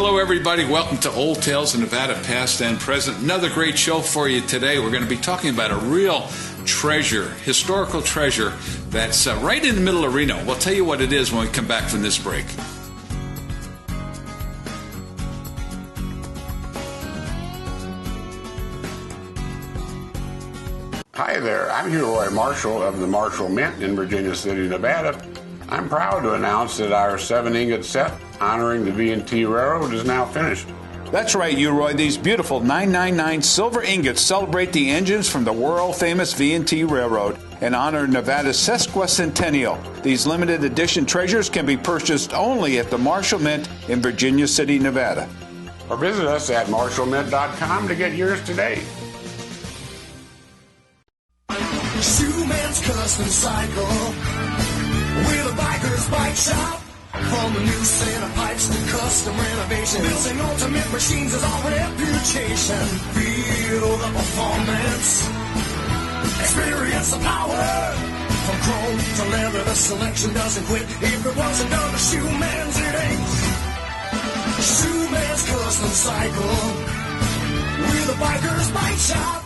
Hello, everybody. Welcome to Old Tales of Nevada, Past and Present. Another great show for you today. We're going to be talking about a real treasure, historical treasure that's right in the middle of Reno. We'll tell you what it is when we come back from this break. Hi there, I'm Roy Marshall of the Marshall Mint in Virginia City, Nevada. I'm proud to announce that our 7-ingot set honoring the V&T Railroad is now finished. That's right, Roy. These beautiful 999 silver ingots celebrate the engines from the world-famous V&T Railroad and honor Nevada's sesquicentennial. These limited edition treasures can be purchased only at the Marshall Mint in Virginia City, Nevada. Or visit us at marshallmint.com to get yours today. Shoeman's Custom Cycle with a biker's bike shop. From a new set of pipes to custom renovation, building ultimate machines is our reputation. Feel the performance, experience the power. From chrome to leather, the selection doesn't quit. If it wasn't done to Shoeman's, it ain't. Shoeman's Custom Cycle with a biker's bike shop.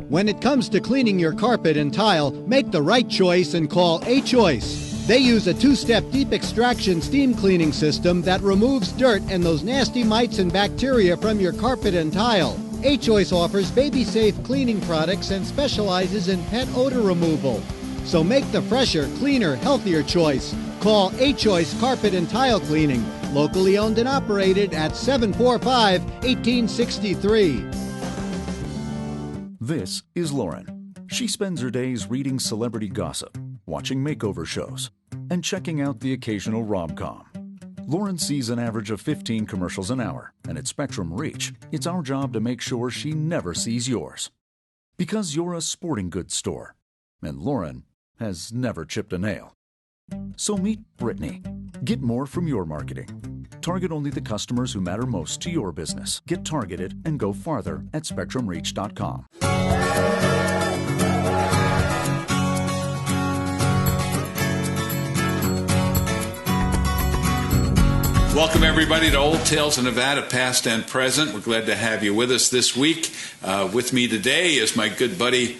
When it comes to cleaning your carpet and tile, make the right choice and call A-Choice. They use a 2-step deep extraction steam cleaning system that removes dirt and those nasty mites and bacteria from your carpet and tile. A-Choice offers baby-safe cleaning products and specializes in pet odor removal. So make the fresher, cleaner, healthier choice. Call A-Choice Carpet and Tile Cleaning, locally owned and operated at 745-1863. This is Lauren. She spends her days reading celebrity gossip, watching makeover shows, and checking out the occasional rom-com. Lauren sees an average of 15 commercials an hour, and at Spectrum Reach, it's our job to make sure she never sees yours. Because you're a sporting goods store, and Lauren has never chipped a nail. So meet Brittany. Get more from your marketing. Target only the customers who matter most to your business. Get targeted and go farther at SpectrumReach.com. Welcome, everybody, to Old Tales of Nevada, Past and Present. We're glad to have you with us this week. With me today is my good buddy,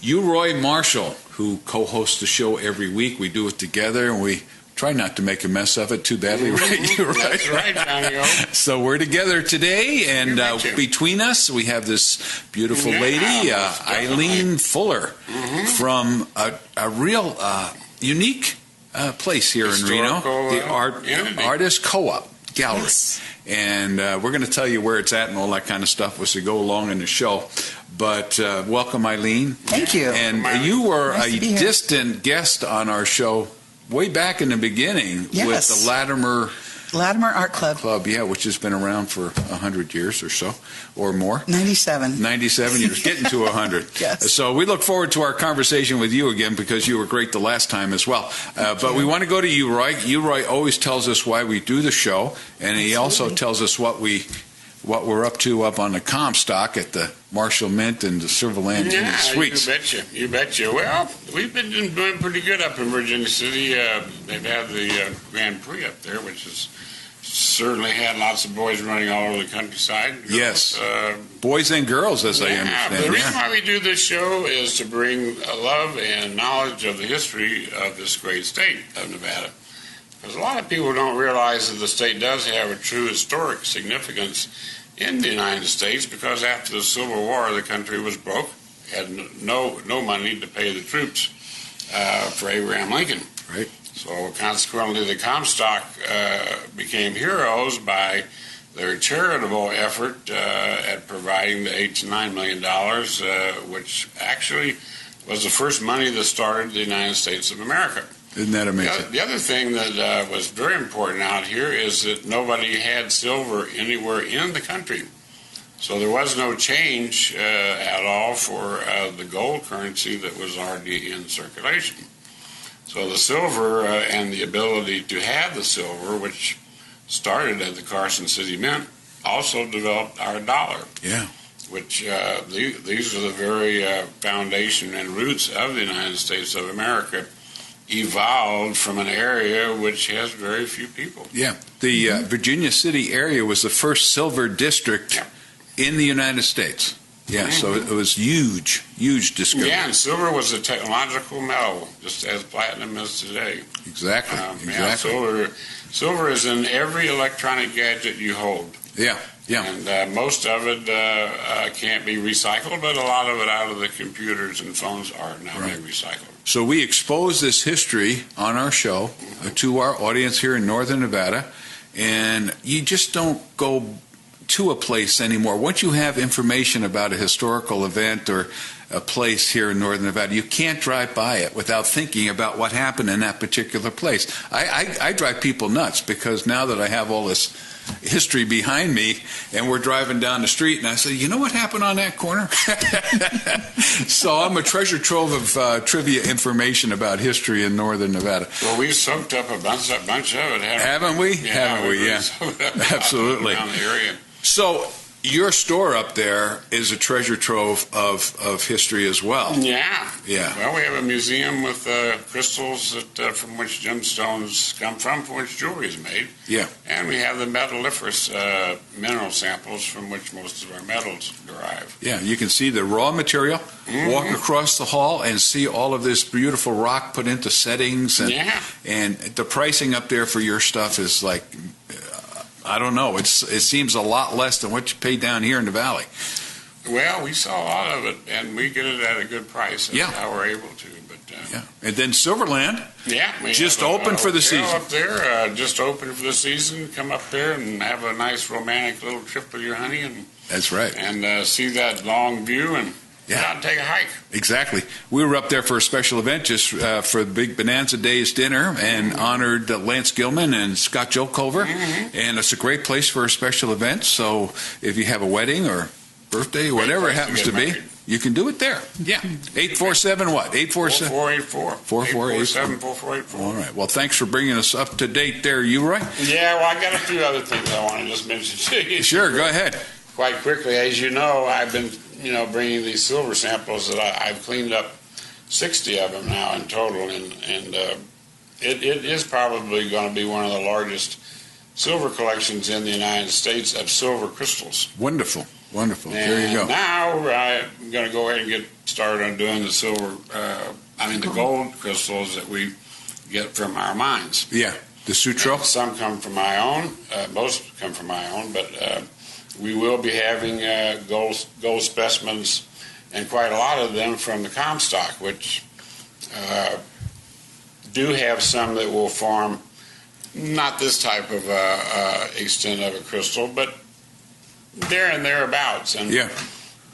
Roy Marshall, who co-hosts the show every week. We do it together, and we try not to make a mess of it too badly, right? You're right. That's right, Johnny. So we're together today, and between us, we have this beautiful lady, Eileen Fuller, from a real unique place here in Reno, the Artist Co-op Gallery. Yes. And we're going to tell you where it's at and all that kind of stuff as we go along in the show. But welcome, Eileen. Thank you. And you were a distant guest on our show way back in the beginning with the Latimer Art Club, which has been around for 100 years or so, or more. 97 years, getting to 100. Yes. So we look forward to our conversation with you again, because you were great the last time as well. But we want to go to you, Roy. Roy always tells us why we do the show, and he also tells us what we're up to up on the Comstock at the Marshall Mint and the Silver Land Suites. You betcha. Well, we've been doing pretty good up in Virginia City. They've had the Grand Prix up there, which has certainly had lots of boys running all over the countryside. Yes. Boys and girls, as I understand. The reason why we do this show is to bring a love and knowledge of the history of this great state of Nevada. Because a lot of people don't realize that the state does have a true historic significance in the United States, because after the Civil War, the country was broke, had no money to pay the troops for Abraham Lincoln. Right. So consequently, the Comstock became heroes by their charitable effort at providing the $8 to $9 million, which actually was the first money that started the United States of America. Isn't that amazing? The other thing that was very important out here is that nobody had silver anywhere in the country. So there was no change at all for the gold currency that was already in circulation. So the silver and the ability to have the silver, which started at the Carson City Mint, also developed our dollar. Yeah. Which these are the very foundation and roots of the United States of America. evolved from an area which has very few people. Yeah. The Virginia City area was the first silver district in the United States. Yeah, so it was huge discovery. Yeah, and silver was a technological metal, just as platinum is today. Exactly. Yeah, silver is in every electronic gadget you hold. Yeah. And most of it can't be recycled, but a lot of it out of the computers and phones are now being recycled. So we expose this history on our show to our audience here in Northern Nevada, and you just don't go to a place anymore. Once you have information about a historical event or a place here in Northern Nevada, you can't drive by it without thinking about what happened in that particular place. I drive people nuts because now that I have all this history behind me and we're driving down the street and I say, you know what happened on that corner? So I'm a treasure trove of trivia information about history in Northern Nevada. Well, we've soaked up a bunch of it, haven't we? Yeah, Absolutely. Down the area. So your store up there is a treasure trove of history as well. Yeah. Yeah. Well, we have a museum with crystals from which gemstones come from which jewelry is made. Yeah. And we have the metalliferous mineral samples from which most of our metals derive. Yeah, you can see the raw material, walk across the hall and see all of this beautiful rock put into settings. And the pricing up there for your stuff is like, I don't know, it seems a lot less than what you pay down here in the valley. Well, we sell a lot of it, and we get it at a good price. That's how we're able to. Yeah, and then Silverland, we just open for the season. Up there, just open for the season. Come up there and have a nice romantic little trip with your honey, and that's right, and see that long view and. Yeah, and take a hike. Exactly. We were up there for a special event just for the Big Bonanza Days dinner and honored Lance Gilman and Scott Joe Culver. And it's a great place for a special event. So if you have a wedding or birthday, whatever it happens to be, you can do it there. Yeah. 847 what? 847? 4484. 4484. All right. Well, thanks for bringing us up to date there, Roy. Yeah, well, I got a few other things I want to just mention to you. Sure, go ahead. Quite quickly, as you know, I've been bringing these silver samples that I've cleaned up 60 of them now in total, and it is probably going to be one of the largest silver collections in the United States of silver crystals. Wonderful. And there you go. Now I'm going to go ahead and get started on doing the silver, the gold crystals that we get from our mines. Yeah, the Sutro. And some come from my own, most come from my own, but we will be having gold specimens, and quite a lot of them from the Comstock, which do have some that will form not this type of extent of a crystal, but there and thereabouts. And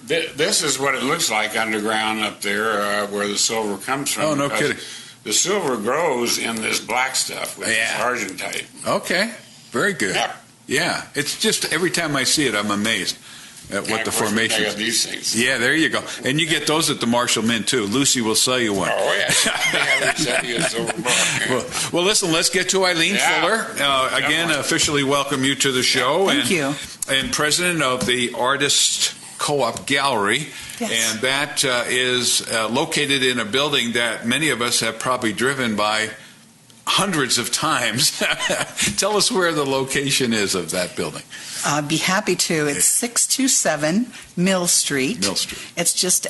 this is what it looks like underground up there where the silver comes from. Oh, no kidding. The silver grows in this black stuff, which is argentite. Okay, very good. Yep. Yeah, it's just every time I see it, I'm amazed at what the formation is. These things. Yeah, there you go. And you get those at the Marshall Mint, too. Lucy will sell you one. Oh, yeah. Well, listen, let's get to Eileen Fuller. Again, officially welcome you to the show. Thank you. And president of the Artist Co-op Gallery. Yes. And that is located in a building that many of us have probably driven by hundreds of times. Tell us where the location is of that building. I'd be happy to. It's 627 Mill Street. Mill Street. It's just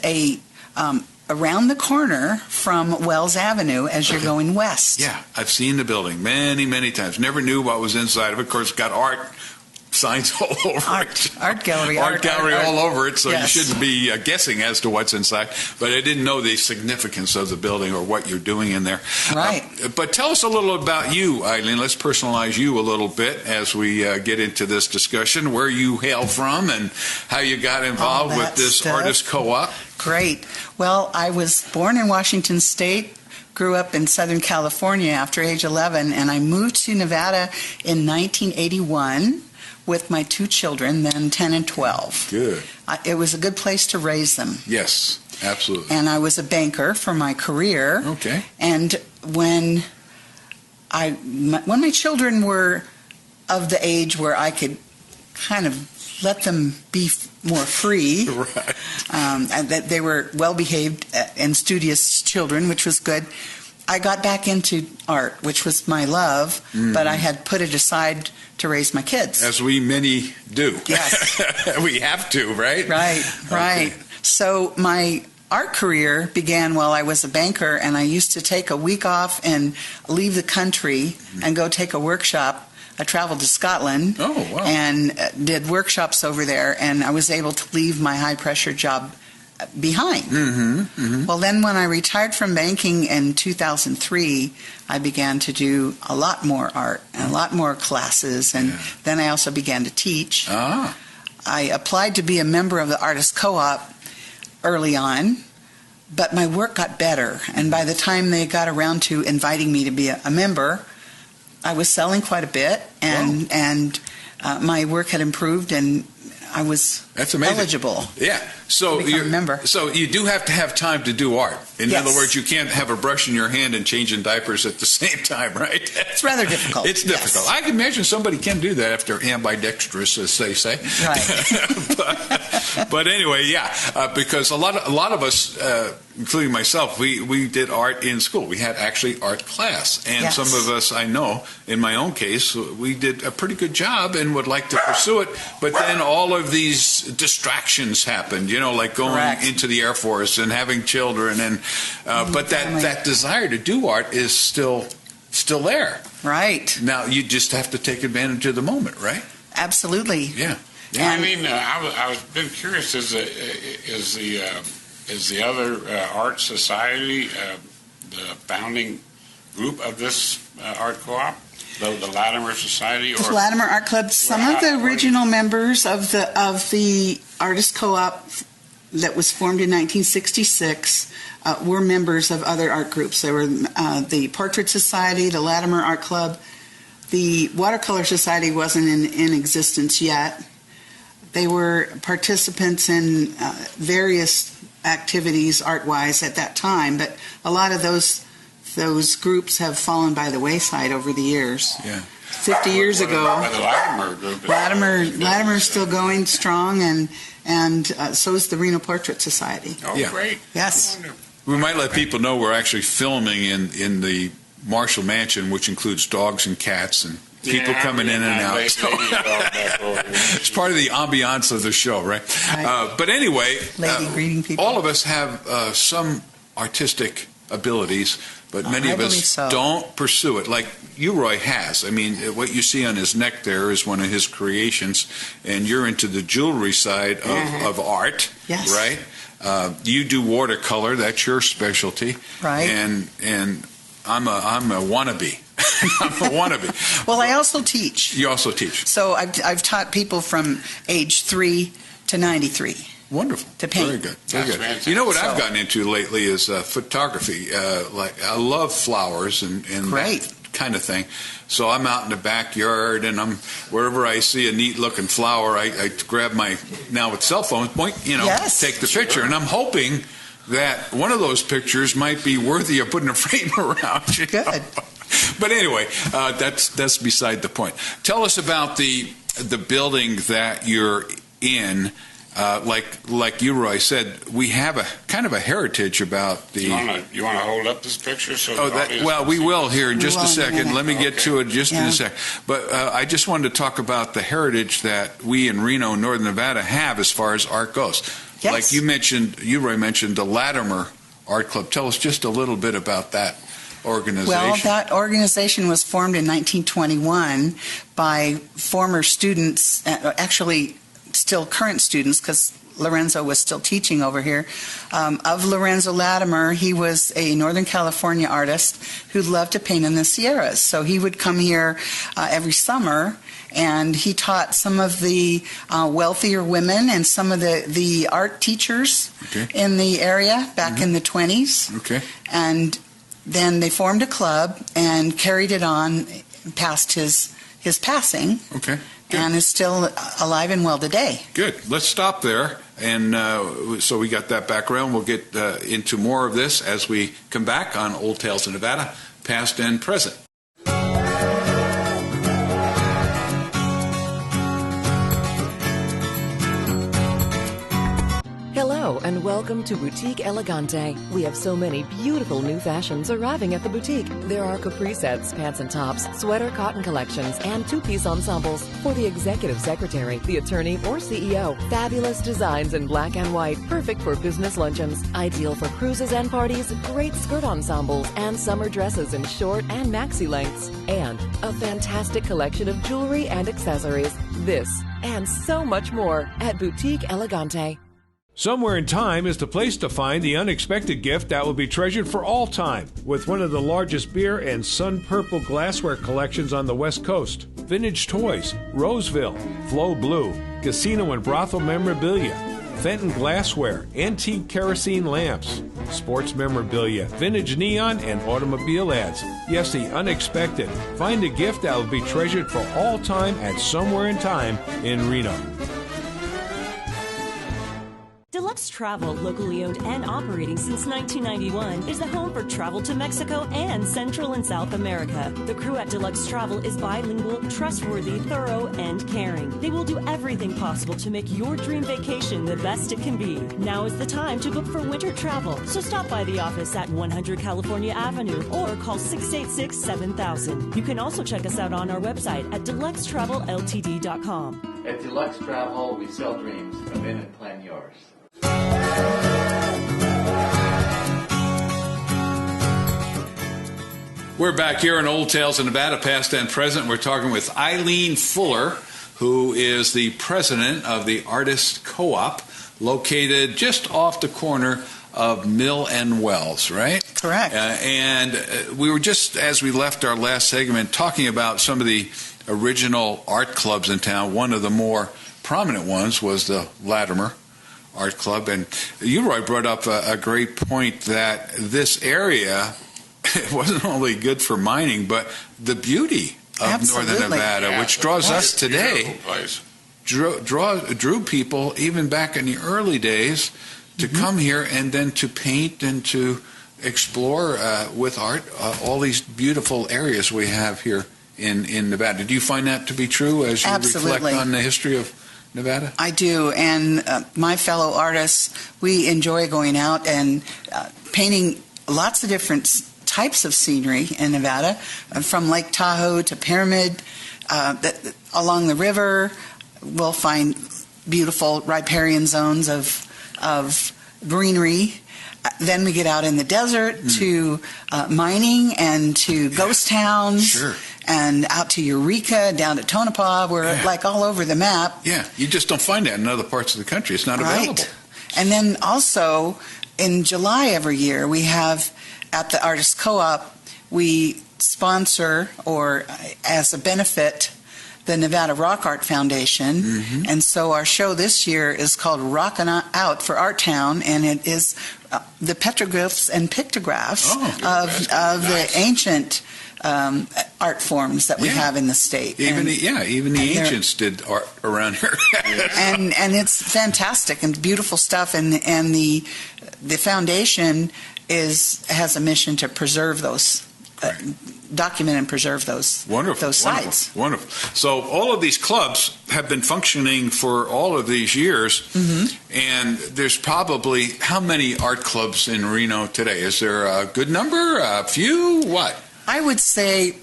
around the corner from Wells Avenue as you're going west. Yeah, I've seen the building many, many times. Never knew what was inside of it. Of course, it's got art signs all over it. Art gallery. Art gallery all over it, so yes. You shouldn't be guessing as to what's inside. But I didn't know the significance of the building or what you're doing in there. Right. But tell us a little about you, Eileen. Let's personalize you a little bit as we get into this discussion, where you hail from and how you got involved with this Artist Co-op. Great. Well, I was born in Washington State, grew up in Southern California after age 11, and I moved to Nevada in 1981 with my two children, then 10 and 12. Good. It was a good place to raise them. Yes, absolutely. And I was a banker for my career. Okay. And when my children were of the age where I could kind of let them be more free, right. And that they were well-behaved and studious children, which was good, I got back into art, which was my love, but I had put it aside to raise my kids. As we many do. Yes. We have to, right? Right. So my art career began while I was a banker, and I used to take a week off and leave the country and go take a workshop. I traveled to Scotland and did workshops over there, and I was able to leave my high-pressure job behind. Well, then when I retired from banking in 2003, I began to do a lot more art and a lot more classes, and then I also began to teach. I applied to be a member of the Artist Co-op early on, but my work got better, and by the time they got around to inviting me to be a member, I was selling quite a bit, and my work had improved, and I was eligible. Yeah. So so you do have to have time to do art. In Yes. other words, you can't have a brush in your hand and changing diapers at the same time, right? It's rather difficult. It's difficult. Yes. I can imagine somebody can do that if they're ambidextrous, as they say. Right. but anyway, because a lot of us, including myself, we did art in school. We had actually art class, and some of us, I know, in my own case, we did a pretty good job and would like to pursue it. But then all of these distractions happened. Like going into the Air Force and having children, and but that desire to do art is still there. Right. Now you just have to take advantage of the moment, right? Absolutely. Yeah. I mean, I was been curious. Is the other art society the founding group of this art co-op? The Latimer Society, or the Latimer Art Club. Some of the original members of the Artist Co-op that was formed in 1966 were members of other art groups. There were the Portrait Society, the Latimer Art Club. The Watercolor Society wasn't in existence yet. They were participants in various activities art-wise at that time, but a lot of those groups have fallen by the wayside over the years. Yeah. 50 years ago. The Latimer group. Latimer's still going strong, and so is the Reno Portrait Society. Oh, great. Yes. We might let people know we're actually filming in the Marshall Mansion, which includes dogs and cats and people coming in and out. It's part of the ambiance of the show, right? But anyway, greeting people. all of us have some artistic abilities, but many of us don't pursue it like Roy has. I mean, what you see on his neck there is one of his creations, and you're into the jewelry side of art, right? You do watercolor, that's your specialty. Right. And I'm a wannabe. I'm a wannabe. Well, I also teach. You also teach. So I've taught people from age 3 to 93. Wonderful. To paint. Very good. Very good. Fantastic. You know what I've gotten into lately is photography. I love flowers and that kind of thing. So I'm out in the backyard, and I'm wherever I see a neat looking flower, I grab my with cell phone, take the picture, and I'm hoping that one of those pictures might be worthy of putting a frame around. Good. But anyway, that's beside the point. Tell us about the building that you're in. Like you, Roy, said, we have a kind of a heritage about the. You want to hold up this picture? We will here in just a second. Let me get to it just in a sec. But I just wanted to talk about the heritage that we in Reno, Northern Nevada, have as far as art goes. Yes. Like Roy mentioned the Latimer Art Club. Tell us just a little bit about that organization. Well, that organization was formed in 1921 by former students, actually still current students, because Lorenzo was still teaching over here, of Lorenzo Latimer. He was a Northern California artist who loved to paint in the Sierras. So he would come here every summer, and he taught some of the wealthier women and some of the art teachers in the area back in the 20s. Okay. And then they formed a club and carried it on past his passing. Okay. Good. And is still alive and well today. Good. Let's stop there. And so we got that background. We'll get into more of this as we come back on Old Tales of Nevada, past and present. Hello, and Welcome to Boutique Elegante. We have so many beautiful new fashions arriving at the boutique. There are capri sets, pants and tops, sweater cotton collections, and two-piece ensembles for the executive secretary, the attorney, or CEO. Fabulous designs in black and white, perfect for business luncheons. Ideal for cruises and parties, great skirt ensembles, and summer dresses in short and maxi lengths. And a fantastic collection of jewelry and accessories. This and so much more at Boutique Elegante. Somewhere in Time is the place to find the unexpected gift that will be treasured for all time, with one of the largest beer and sun purple glassware collections on the West Coast. Vintage toys, Roseville, Flow Blue, casino and brothel memorabilia, Fenton glassware, antique kerosene lamps, sports memorabilia, vintage neon, and automobile ads. Yes, the unexpected. Find a gift that will be treasured for all time at Somewhere in Time in Reno. Deluxe Travel, locally owned and operating since 1991, is the home for travel to Mexico and Central and South America. The crew at Deluxe Travel is bilingual, trustworthy, thorough, and caring. They will do everything possible to make your dream vacation the best it can be. Now is the time to book for winter travel, so stop by the office at 100 California Avenue or call 686-7000. You can also check us out on our website at deluxetravelLTD.com. At Deluxe Travel, we sell dreams. Come in and plan yours. We're back here in Old Tales of Nevada, past and present. We're talking with Eileen Fuller, who is the president of the Artist Co-op, located just off the corner of Mill and Wells, right? Correct. And we were just, as we left our last segment, talking about some of the original art clubs in town. One of the more prominent ones was the Latimer Art Club. And you, Roy, brought up a great point that this area, it wasn't only good for mining, but the beauty of northern Nevada, which draws us today, drew people even back in the early days to come here and then to paint and to explore with art all these beautiful areas we have here in Nevada. Do you find that to be true as you reflect on the history of Nevada? I do, and my fellow artists, we enjoy going out and painting lots of different types of scenery in Nevada, from Lake Tahoe to Pyramid. Along the river, we'll find beautiful riparian zones of greenery. Then we get out in the desert to mining and to ghost towns. And out to Eureka, down to Tonopah. We're like all over the map. Yeah, you just don't find that in other parts of the country. It's not available. And then also in July every year, we have at the Artist Co-op, we sponsor, or as a benefit, the Nevada Rock Art Foundation. And so our show this year is called Rockin' Out for Art Town, and it is the petroglyphs and pictographs of the ancient art forms that we have in the state. Even the ancients did art around here. and it's fantastic and beautiful stuff, and the foundation has a mission to preserve those, document and preserve those sites. Wonderful. So all of these clubs have been functioning for all of these years, and there's probably, how many art clubs in Reno today? Is there a good number, a few, what? I would say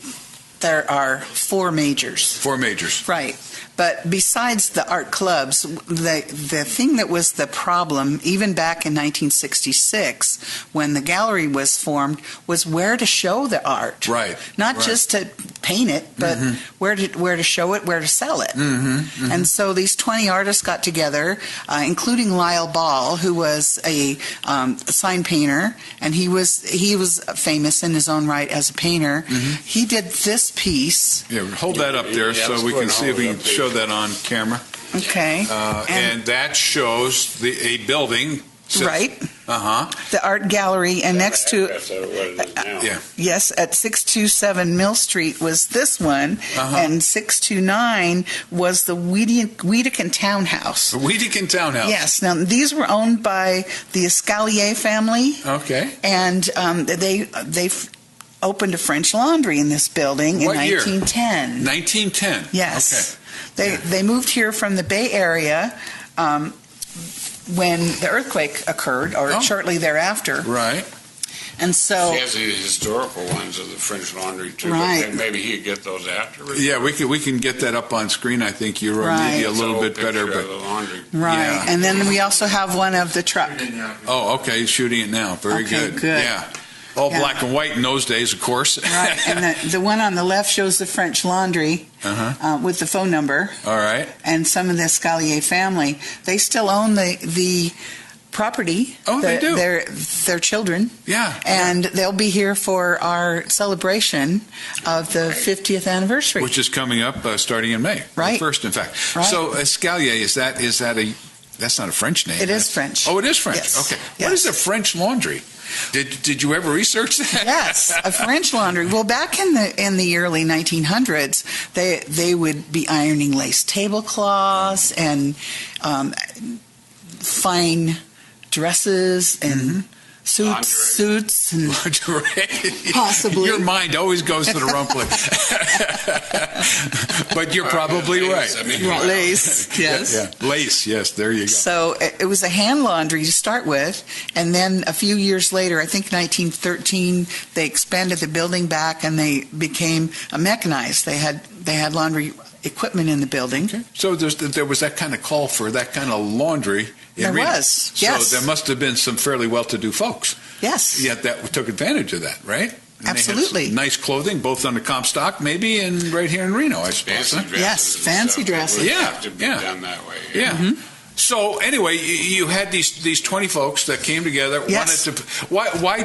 there are four majors. Four majors. Right. But besides the art clubs, the thing that was the problem, even back in 1966, when the gallery was formed, was where to show the art. Right. Not just to paint it, but where to show it, where to sell it. And so these 20 artists got together, including Lyle Ball, who was a sign painter, and he was famous in his own right as a painter. He did this piece. Yeah, hold that up there so we can see if we can show that on camera. Okay. And that shows a building. Right. The art gallery, and next to yes, at 627 Mill Street was this one, and 629 was the Wedekind Townhouse. The Wedekind Townhouse. Yes. Now these were owned by the Escalier family. Okay. And they opened a French Laundry in this building in 1910. 1910. Yes. Okay. They moved here from the Bay Area. when the earthquake occurred, or shortly thereafter. Right. And so he has the historical ones of the French Laundry too. Right. But maybe he could get those afterwards. Yeah, we can get that up on screen. I think you're maybe a little bit better, but the laundry. Right, yeah. And then we also have one of the truck. Oh, okay, he's shooting it now. Very Okay, good. good. Yeah. All black and white in those days, of course. Right, and the one on the left shows the French Laundry with the phone number. All right. And some of the Scalier family, they still own the property. Oh, they do. Their children. Yeah. And they'll be here for our celebration of the 50th anniversary. Which is coming up starting in May. Right. The 1st, in fact. Right. So Scalier, is that that's not a French name. It is French. Oh, it is French. Yes. Okay. Yes. What is a French laundry? Did you ever research that? Yes, a French laundry. Well, back in the early 1900s, they would be ironing lace tablecloths and fine dresses and suits and possibly. Your mind always goes to the wrong place. But you're probably right. Lace, yes. Yeah. Lace, yes. There you go. So it was a hand laundry to start with, and then a few years later, I think 1913, they expanded the building back and they became mechanized. They had laundry equipment in the building. Okay. So there was that kind of call for that kind of laundry in There Reno. was, yes. So there must have been some fairly well-to-do folks. Yes. Yet that took advantage of that, right? And absolutely. They had nice clothing, both on the Comstock, maybe, and right here in Reno, I suppose. Fancy dresses. Yes, fancy dresses. Yeah, Have to be done that way. Yeah. Mm-hmm. So anyway, you had these 20 folks that came together. Yes. Why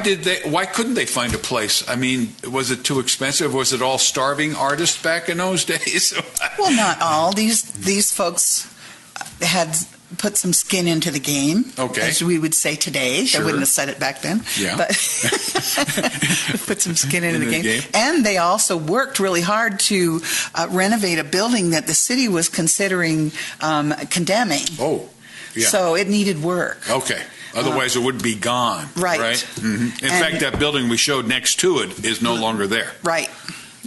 couldn't they find a place? I mean, was it too expensive? Was it all starving artists back in those days? Well, not all. These folks had put some skin into the game, as we would say today. Sure. They wouldn't have said it back then. Yeah. But put some skin into the game. And they also worked really hard to renovate a building that the city was considering condemning. Oh, yeah. So it needed work. Okay. Otherwise, it would be gone. Right. Mm-hmm. In fact, that building we showed next to it is no longer there. Right.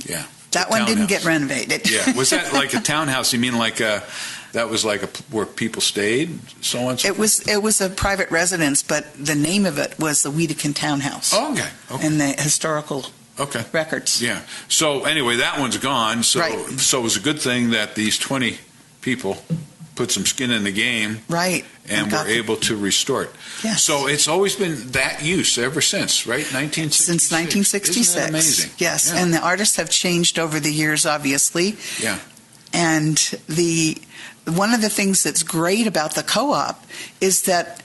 Yeah. That one didn't get renovated. Yeah. Was that like a townhouse? You mean like that was like where people stayed, so on? It was a private residence, but the name of it was the Wedekind Townhouse. Oh, okay. In the historical records. Yeah. So anyway, that one's gone. So Right. so it was a good thing that these 20 people put some skin in the game. Right. And were able to restore it. Yes. So it's always been that use ever since, right? 1966. Since 1966. Isn't that amazing? Yes. Yeah. And the artists have changed over the years, obviously. Yeah. And one of the things that's great about the co-op is that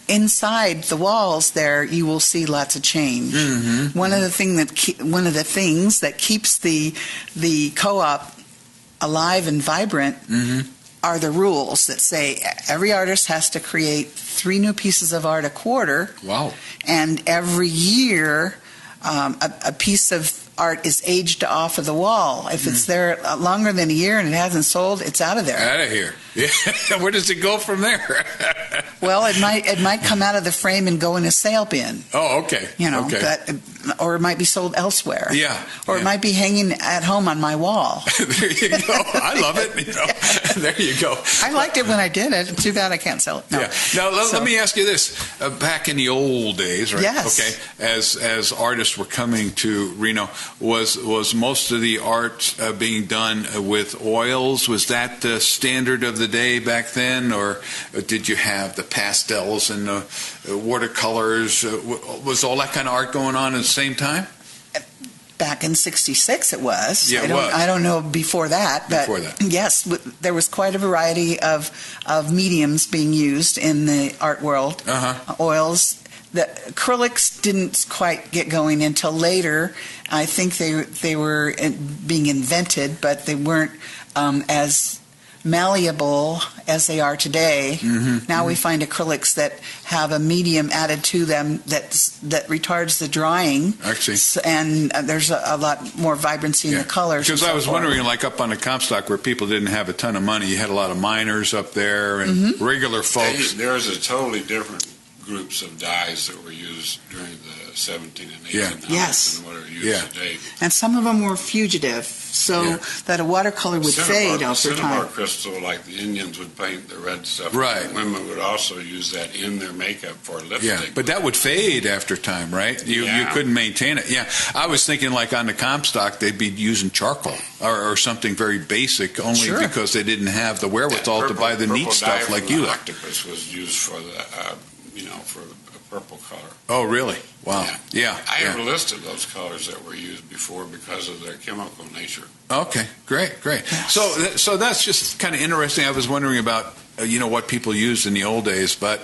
inside the walls there you will see lots of change. Mm-hmm. One of the things that keeps the co-op alive and vibrant are the rules that say every artist has to create 3 new pieces of art a quarter. Wow. And every year a piece of art is aged off of the wall. If it's there longer than a year and it hasn't sold, it's out of there. Out of here. Yeah. Where does it go from there? Well, it might come out of the frame and go in a sale bin. Oh, okay. Okay. Or it might be sold elsewhere. Yeah. Or it might be hanging at home on my wall. There you go. I love it. There you go. I liked it when I did it. Too bad I can't sell it. No. Yeah. Now let me ask you this: back in the old days, right? Yes. Okay. As artists were coming to Reno, was most of the art being done with oils? Was that the standard of the day back then, or did you have the pastels and the watercolors? Was all that kind of art going on at the same time? Back in '66, it was. Yeah, I don't know before that, but yes, there was quite a variety of mediums being used in the art world. Oils. The acrylics didn't quite get going until later. I think they were being invented, but they weren't as malleable as they are today. Now we find acrylics that have a medium added to them that retards the drying. Actually. And there's a lot more vibrancy in the colors. Because I was wondering, like up on the Comstock where people didn't have a ton of money, you had a lot of miners up there and regular folks. There's a totally different groups of dyes that were used during the 17 and 1800s Yes. and what are used today. And some of them were fugitive. so that a watercolor would fade over Cinnabar time. crystal, like the Indians would paint the red stuff. Right. Women would also use that in their makeup for lipstick. Yeah, but that would fade after time, right? You couldn't maintain it. Yeah, I was thinking like on the Comstock, they'd be using charcoal or something very basic, only because they didn't have the wherewithal to buy the neat stuff like you. Octopus was used for the, for a purple color. Oh, really? Wow. Yeah. I have listed those colors that were used before because of their chemical nature. Okay, great. Yes. So that's just kind of interesting. I was wondering about what people used in the old days, but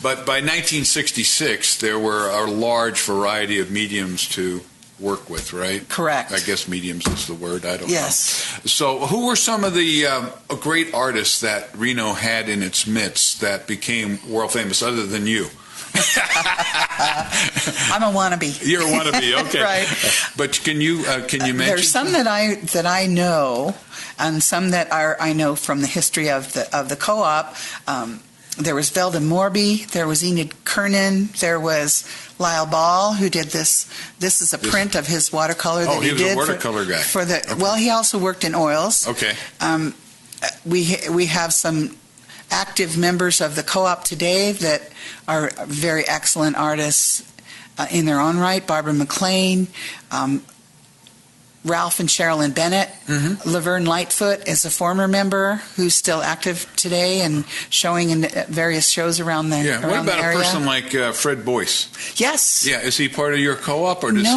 by 1966 there were a large variety of mediums to work with, right? Correct. I guess mediums is the word. I don't know. Yes. So who were some of the great artists that Reno had in its midst that became world famous, other than you? I'm a wannabe. You're a wannabe, okay. Right. But can you mention? There's some that I know, and some that I know from the history of the co-op. There was Velda Morby, there was Enid Kernan, there was Lyle Ball, who did this. This is a print of his watercolor that he did. Oh, he was a watercolor guy. Well, he also worked in oils. Okay. We have some active members of the co-op today that are very excellent artists in their own right. Barbara McLean, Ralph and Sherilyn Bennett. Laverne Lightfoot is a former member who's still active today and showing in various shows around the area. What about a person like Fred Boyce? Yes. Yeah, is he part of your co-op, or does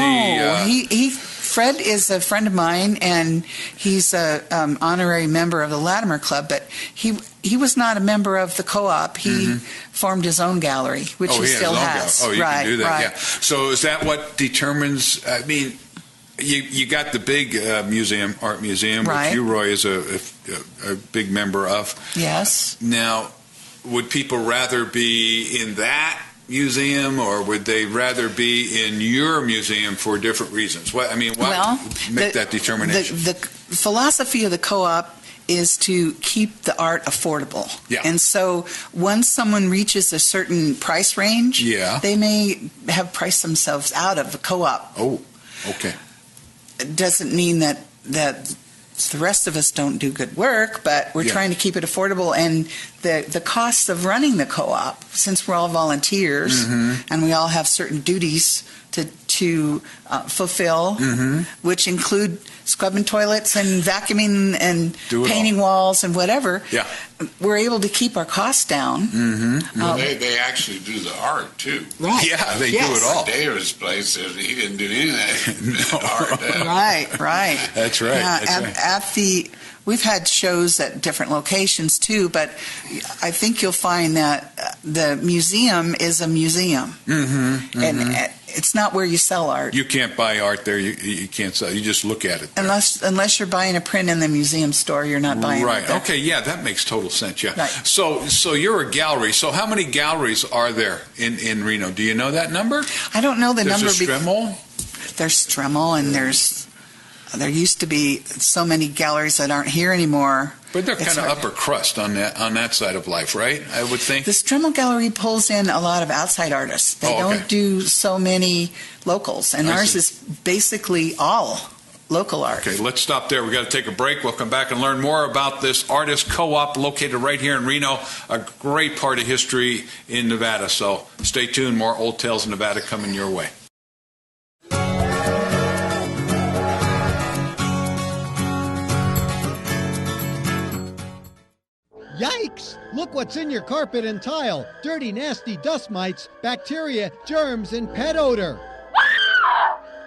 he Fred is a friend of mine, and he's a honorary member of the Latimer Club, but he was not a member of the co-op. He formed his own gallery, which he still has. Oh, you can do that, right. yeah. So is that what determines, you got the big art museum, right, which Roy is a big member of. Yes. Now, would people rather be in that museum, or would they rather be in your museum for different reasons? What make that determination? The philosophy of the co-op is to keep the art affordable. Yeah. And so once someone reaches a certain price range, they may have priced themselves out of the co-op. Oh, okay. It doesn't mean that the rest of us don't do good work, but we're trying to keep it affordable. And the costs of running the co-op, since we're all volunteers and we all have certain duties to fulfill, which include scrubbing toilets and vacuuming and painting walls and whatever, we're able to keep our costs down. Well, they actually do the art, too. Right. Yeah, they do it all. David's place, he didn't do any of that art. Right. That's right. We've had shows at different locations, too, but I think you'll find that the museum is a museum. And it's not where you sell art. You can't buy art there. You can't sell. You just look at it there. Unless you're buying a print in the museum store, you're not buying it there. Okay, yeah, that makes total sense, yeah. Right. So you're a gallery. So how many galleries are there in Reno? Do you know that number? I don't know the number. There's a Stremmel? There's Stremmel, and there used to be so many galleries that aren't here anymore. But they're kind of upper crust on that side of life, right? I would think. The Stremmel Gallery pulls in a lot of outside artists. They don't do so many locals, and ours is basically all local art. Okay, let's stop there. We've got to take a break. We'll come back and learn more about this artist co-op located right here in Reno, a great part of history in Nevada. So stay tuned. More Old Tales in Nevada coming your way. Yikes! Look what's in your carpet and tile. Dirty, nasty dust mites, bacteria, germs, and pet odor.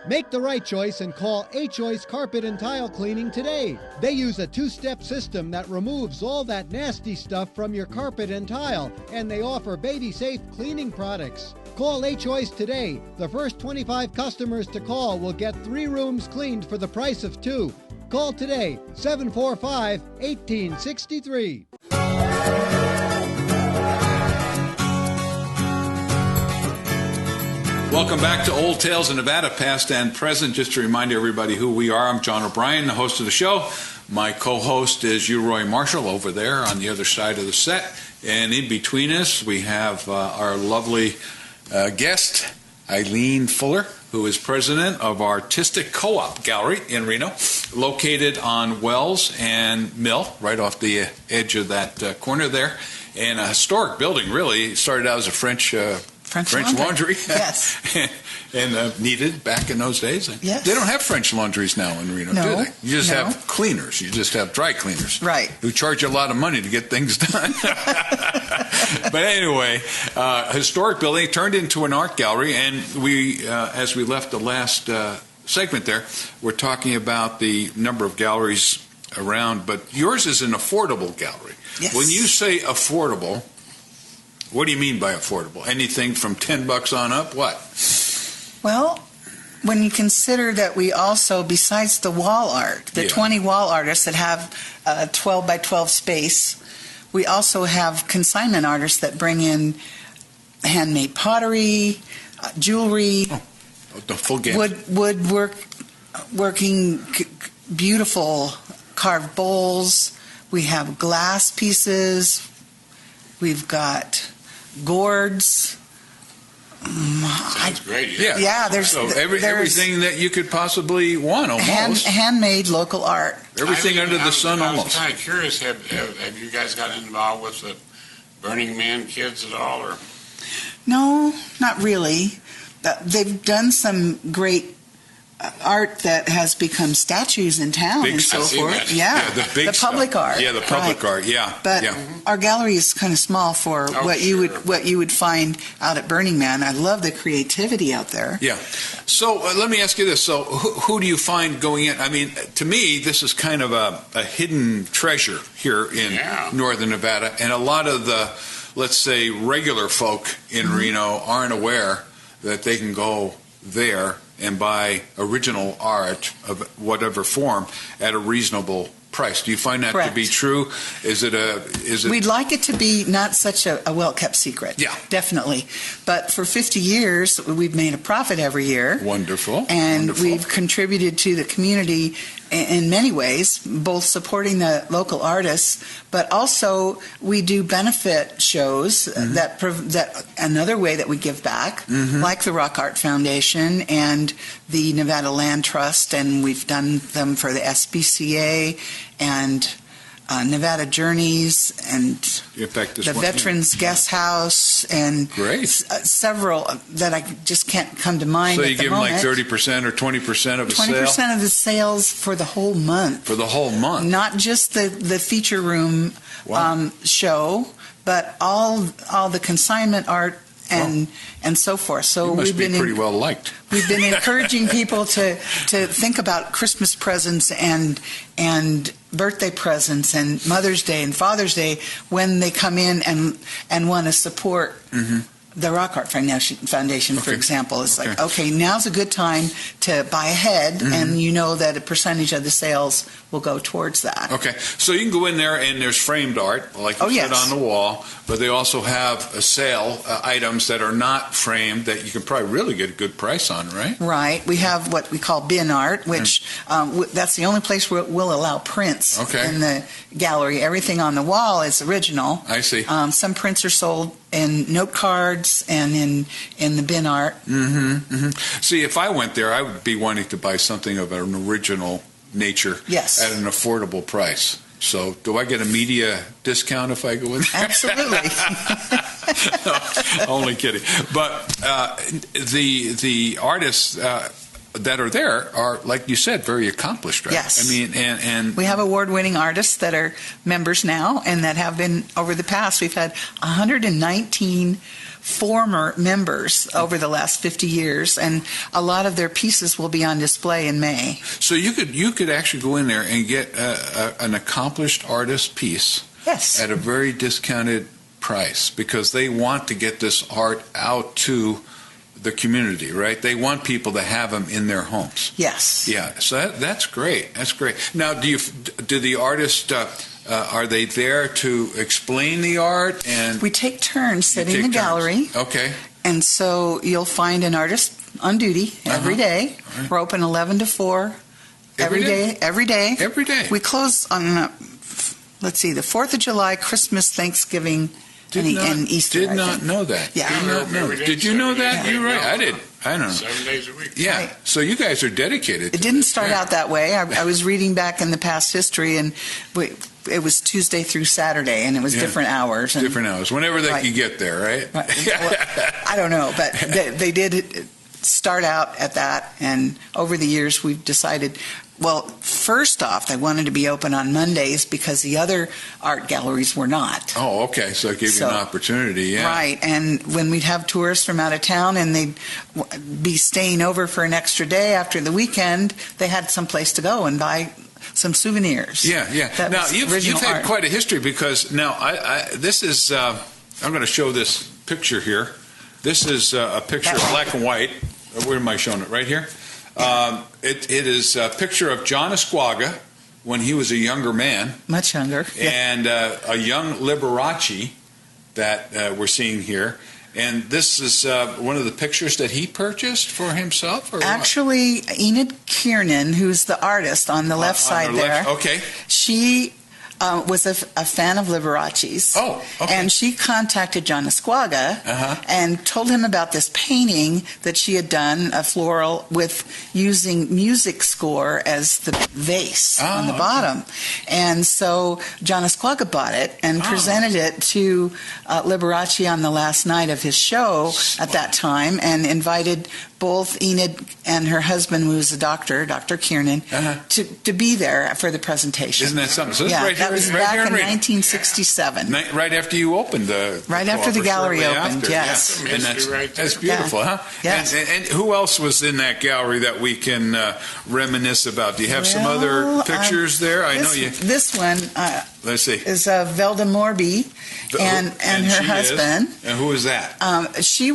Make the right choice and call A-Choice Carpet and Tile Cleaning today. They use a two-step system that removes all that nasty stuff from your carpet and tile, and they offer baby-safe cleaning products. Call A-Choice today. The first 25 customers to call will get 3 rooms cleaned for the price of 2. Call today, 745-1863. Welcome back to Old Tales in Nevada, past and present. Just to remind everybody who we are, I'm John O'Brien, the host of the show. My co-host is Roy Marshall over there on the other side of the set. And in between us, we have our lovely guest, Eileen Fuller. who is president of Artistic Co-op Gallery in Reno, located on Wells and Mill, right off the edge of that corner there. And a historic building, really. It started out as a French laundry. Yes. And needed back in those days. Yes. They don't have French laundries now in Reno, do they? You just have cleaners. You just have dry cleaners. Right. Who charge you a lot of money to get things done. But anyway, historic building turned into an art gallery. And we, as we left the last segment there, we're talking about the number of galleries around. But yours is an affordable gallery. Yes. When you say affordable, what do you mean by affordable? Anything from $10 on up? What? Well, when you consider that we also, besides the wall art, the 20 wall artists that have a 12 by 12 space, we also have consignment artists that bring in handmade pottery, jewelry, the full gamut. woodworking, beautiful carved bowls. We have glass pieces. We've got gourds. Sounds great. Yeah. There's everything that you could possibly want, almost. Handmade local art. Everything under the sun, almost. I was kind of curious. Have you guys gotten involved with the Burning Man kids at all, or? No, not really. They've done some great art that has become statues in town and so forth. Yeah, the public art. Yeah, the public art. Yeah, but our gallery is kind of small for what you would find out at Burning Man. I love the creativity out there. Yeah. So let me ask you this: so who do you find going in? I mean, to me, this is kind of a hidden treasure here in northern Nevada, and a lot of the, let's say, regular folk in Reno aren't aware that they can go there and buy original art of whatever form at a reasonable price. Do you find that to be true? Is it? We'd like it to be not such a well-kept secret. Yeah. Definitely. But for 50 years, we've made a profit every year. Wonderful. And we've contributed to the community in many ways, both supporting the local artists, but also we do benefit shows that another way that we give back, like the Rock Art Foundation and the Nevada Land Trust, and we've done them for the SBCA and Nevada Journeys and the Veterans Guest House and several that I just can't come to mind. So at you the give moment. them like 30% or 20% of the sale? 20% of the sales for the whole month. For the whole month? Not just the feature room show, but all the consignment art and so forth. So you must be pretty well liked. We've been encouraging people to think about Christmas presents and birthday presents and Mother's Day and Father's Day when they come in and want to support the Rock Art Foundation, for example. It's like, okay, now's a good time to buy ahead, and you know that a percentage of the sales will go towards that. Okay, so you can go in there and there's framed art, like you said, on the wall, but they also have a sale items that are not framed that you can probably really get a good price on, right? Right. We have what we call bin art, which that's the only place where we'll allow prints in the gallery. Everything on the wall is original. I see. Some prints are sold in note cards and in the bin art. See, if I went there, I would be wanting to buy something of an original nature at an affordable price. So do I get a media discount if I go in there? Absolutely. No, only kidding. But the artists that are there are, like you said, very accomplished, right? Yes. I mean, and we have award-winning artists that are members now and that have been over the past. We've had 119 former members over the last 50 years, and a lot of their pieces will be on display in May. So you could actually go in there and get an accomplished artist piece at a very discounted price because they want to get this art out to the community, right? They want people to have them in their homes. Yes. Yeah. So that's great. That's great. Now, do the artists? Are they there to explain the art? And we take turns sitting in the gallery. Okay. And so you'll find an artist on duty every day. Right. We're open 11 to 4 every day. Every day. Every day. We close on, the 4th of July, Christmas, Thanksgiving, and Easter. Did not know that. Yeah. Did not know. Did you know that? Yeah. You're right. I don't know. 7 days a week. Yeah. Right. So you guys are dedicated. It didn't start out that way. I was reading back in the past history, and it was Tuesday through Saturday, and it was different hours. And, different hours, whenever they could get there, right? Well, I don't know, but they did start out at that, and over the years we've decided, well, first off, they wanted to be open on Mondays because the other art galleries were not. Oh, okay. So it gave you an opportunity, yeah. Right, and when we'd have tourists from out of town and they'd be staying over for an extra day after the weekend, they had some place to go and buy some souvenirs. Yeah, yeah. That now, was you've original had art. quite a history because now this is, I'm going to show this picture here. This is a picture of black and white. Where am I showing it? Right here? It is a picture of John Esquaga when he was a younger man. Much younger. And a young Liberace that we're seeing here. And this is one of the pictures that he purchased for himself? Or actually, Enid Kiernan, who's the artist on the left side there, okay. She was a fan of Liberace's. Oh, okay. And she contacted John Esquaga and told him about this painting that she had done, a floral, with using music score as the vase on the bottom. And so John Esquaga bought it and presented it to Liberace on the last night of his show at that time, and invited both Enid and her husband, who was a doctor, Dr. Kiernan, to be there for the presentation. Isn't that something? So this yeah, right that here, was right back here in Reno. 1967. Right after you opened the Right after the gallery shortly opened, after. yes. Yeah. And that's beautiful, huh? Yes. And who else was in that gallery that we can reminisce about? Do you have some other pictures there? I know you. This one. Let's see. Is Velda Morby and her husband. And who is that? She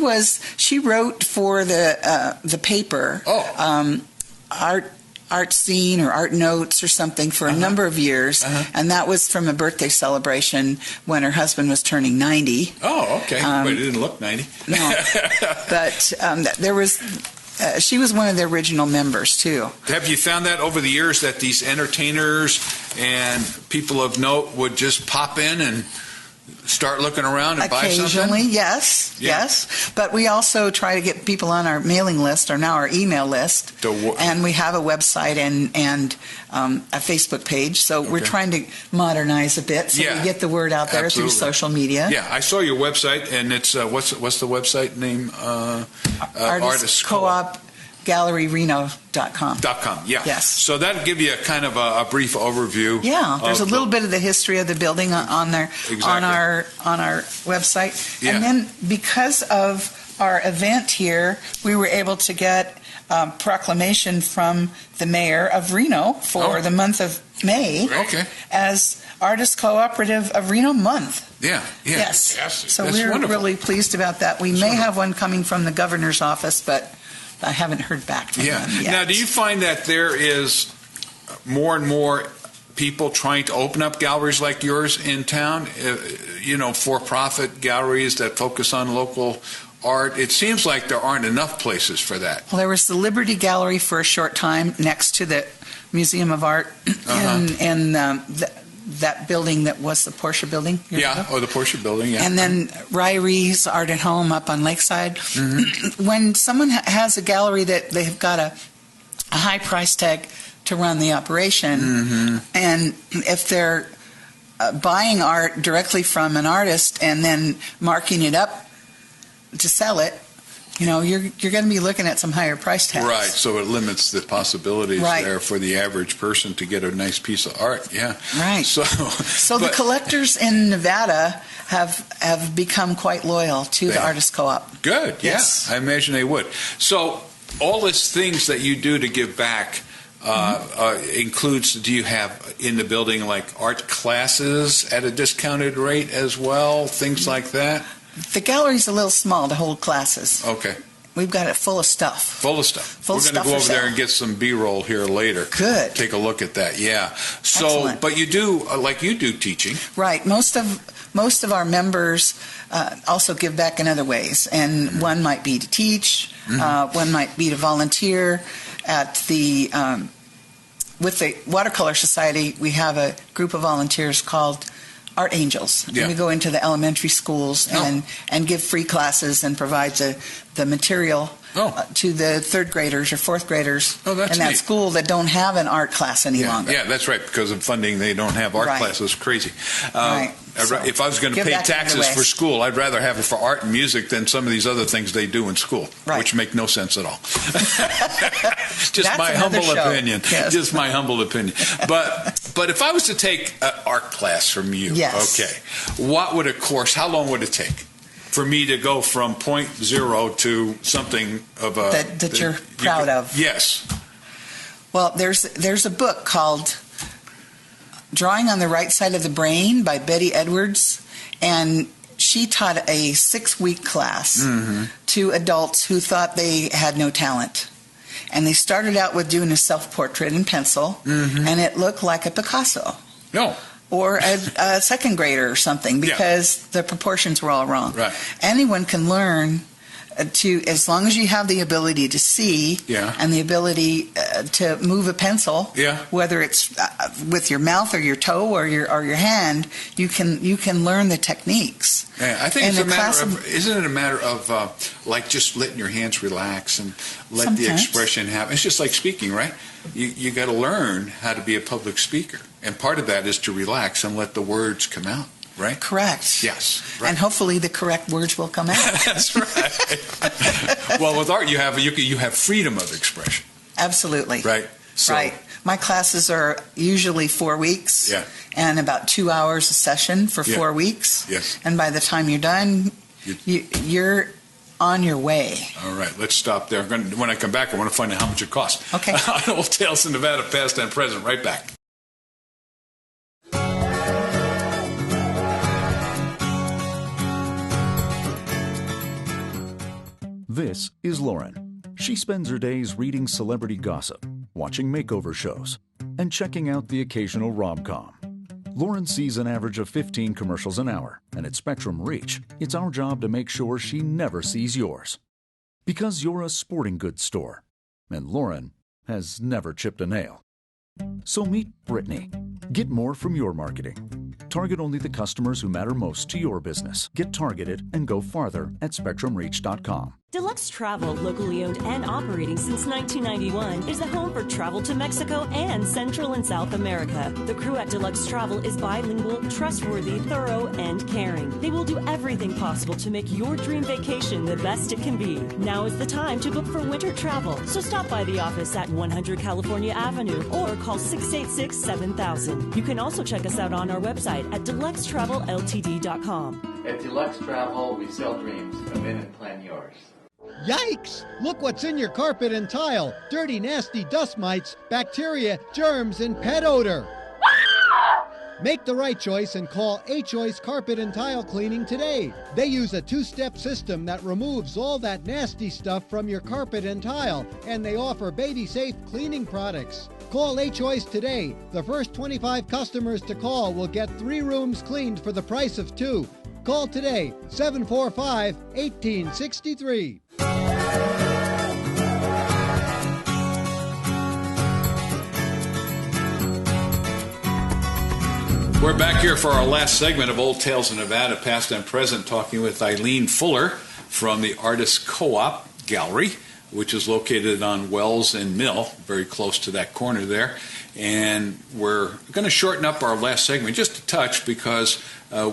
wrote for the paper. Art Scene or Art Notes or something for a number of years, and that was from a birthday celebration when her husband was turning 90. Oh, okay. But it didn't look 90. No, but there was. She was one of the original members too. Have you found that over the years that these entertainers and people of note would just pop in and start looking around and buy something? Occasionally, yes. But we also try to get people on our mailing list, or now our email list. And we have a website and a Facebook page. So we're trying to modernize a bit so we get the word out there through social media. Yeah, I saw your website, and it's what's the website name? Artist Co-op. GalleryReno.com. Yeah. Yes. So that'll give you a kind of a brief overview. Yeah. There's a little bit of the history of the building on there, on our website. Yeah. And then because of our event here, we were able to get proclamation from the mayor of Reno for the month of May as Artist Cooperative of Reno month. Yeah. Yes. So That's we're wonderful. really pleased about that. We may have one coming from the governor's office, but I haven't heard back from them yet. Now, do you find that there is more and more people trying to open up galleries like yours in town? For-profit galleries that focus on local art. It seems like there aren't enough places for that. Well, there was the Liberty Gallery for a short time next to the Museum of Art and that building that was the Porsche building. The Porsche building, yeah. And then Ryrie's Art at Home up on Lakeside. When someone has a gallery that they've got a high price tag to run the operation, and if they're buying art directly from an artist and then marking it up to sell it, you're going to be looking at some higher price tags. Right, so it limits the possibilities Right. there for the average person to get a nice piece of art. Yeah, Right. So the collectors in Nevada have become quite loyal to the Artist Co-op. Good. Yes. Yeah, I imagine they would. So all these things that you do to give back includes. Do you have in the building like art classes at a discounted rate as well? Things like that. The gallery's a little small to hold classes. Okay. We've got it full of stuff. We're going to go over there and get some B-roll here later. Good. Take a look at that. Yeah. So, Excellent. but you do you do teaching. Right. Most of our members also give back in other ways, and one might be to teach, one might be to volunteer at the. With the Watercolor Society, we have a group of volunteers called Art Angels. Yeah. And we go into the elementary schools and give free classes and provide the material to the third graders or fourth graders Oh, that's in that neat. school that don't have an art class any longer. Yeah, that's right. Because of funding, they don't have art Right. classes. Crazy. Right. So, if I was going to give pay back to the taxes West. for school, I'd rather have it for art and music than some of these other things they do in school, Right. which make no sense at all. Just That's my another humble show. opinion. Yes. Just my humble opinion. But if I was to take an art class from you, Yes. okay, what would a course? How long would it take for me to go from point zero to something of a That you're proud of? Yes. Well, there's a book called Drawing on the Right Side of the Brain by Betty Edwards, and she taught a 6-week class to adults who thought they had no talent. And they started out with doing a self-portrait in pencil, and it looked like a Picasso. No. Or a second grader or something, because the proportions were all wrong. Right. Anyone can learn as long as you have the ability to see and the ability to move a pencil, whether it's with your mouth or your toe or your hand, you can learn the techniques. Yeah, I think isn't it a matter of like just letting your hands relax and let the expression happen? It's just like speaking, right? You got to learn how to be a public speaker, and part of that is to relax and let the words come out. Right? Correct. Yes. Right. And hopefully the correct words will come out. That's right. Well, with art, you have freedom of expression. Absolutely. Right. So, right. My classes are usually 4 weeks. Yeah. And about 2 hours a session for 4 weeks. Yes. And by the time you're done, you're on your way. All right, let's stop there. When I come back, I want to find out how much it costs. Okay. On Old Tales in Nevada, past and present. Right back. This is Lauren. She spends her days reading celebrity gossip, watching makeover shows, and checking out the occasional rom-com. Lauren sees an average of 15 commercials an hour, and at Spectrum Reach, it's our job to make sure she never sees yours. Because you're a sporting goods store, and Lauren has never chipped a nail. So meet Brittany. Get more from your marketing. Target only the customers who matter most to your business. Get targeted and go farther at SpectrumReach.com. Deluxe Travel, locally owned and operating since 1991, is the home for travel to Mexico and Central and South America. The crew at Deluxe Travel is bilingual, trustworthy, thorough, and caring. They will do everything possible to make your dream vacation the best it can be. Now is the time to book for winter travel, so stop by the office at 100 California Avenue or call 686-7000. You can also check us out on our website at deluxetravelLTD.com. At Deluxe Travel, we sell dreams. Come in and plan yours. Yikes! Look what's in your carpet and tile. Dirty, nasty dust mites, bacteria, germs, and pet odor. Make the right choice and call A-Choice Carpet and Tile Cleaning today. They use a 2-step system that removes all that nasty stuff from your carpet and tile, and they offer baby-safe cleaning products. Call A-Choice today. The first 25 customers to call will get 3 rooms cleaned for the price of 2. Call today, 745-1863. We're back here for our last segment of Old Tales in Nevada, past and present, talking with Eileen Fuller from the Artist Co-op Gallery, which is located on Wells and Mill, very close to that corner there. And we're going to shorten up our last segment just a touch because